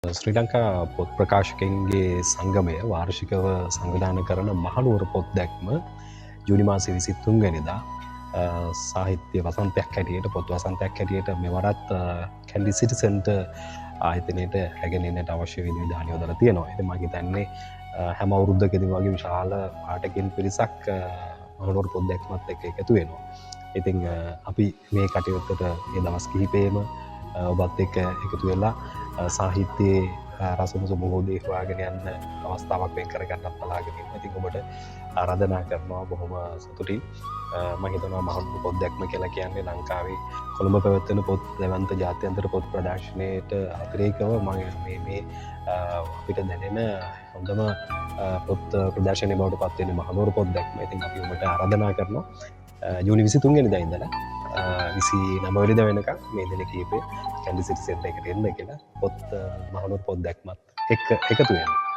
ශ්‍රී ලංකා පොත් ප්‍රකාශකයන්ගේ සංගමය වාර්ෂිකව සංවිධානය කරන මහනුවර පොත් දැක්ම ජූනි මාසේ 23 වෙනිදා සාහිත්‍ය වසන්තයක් හැටියට පොත් වසන්තයක් හැටියට මෙවරත් කැන්ඩි සිටි සෙන්ටර් ආයතනයට රැගෙන එන්නට අවශ්‍ය විධාන යොදලා තියෙනවා. ඉතින් මම හිතන්නේ හැම අවුරුද්දකදී වගේ විශාල පාඨකයන් පිරිසක් මහනුවර පොත් දැක්මත් එක්ක එකතු වෙනවා. ඉතින් අපි මේ කටයුත්තට මේ දවස් කිහිපෙම ඔබත් එක්ක එකතු වෙලා සාහිත්‍යයේ රසමුස බොහෝදේ හොයාගෙන යන්න අවස්ථාවක් වෙන් කරගන්නත් බලාගෙන ඉන්නවා. ඉතින් ඔබට ආරාධනා කරනවා බොහොම සතුටින්. මම හිතනවා මහනුවර පොත් දැක්ම කියලා කියන්නේ ලංකාවේ කොළඹ පැවැත්වෙන පොත් දැවන්ත ජාත්‍යන්තර පොත් ප්‍රදර්ශනයට අතිරේකව මේ අපිට දැනෙන හොඳම පොත් ප්‍රදර්ශනය බවට පත් වෙන මහනුවර පොත් දැක්ම. ඉතින් අපි ඔබට ආරාධනා කරනවා ජූනි 23 වෙනිදා ඉඳලා 29 වෙනිදා වෙනකම් මේ දින කිහිපේ කැන්ඩි සිටි සෙන්ටර් එකට එන්න කියලා පොත් මහනුවර පොත් දැක්මත් එක්ක එකතු වෙනවා.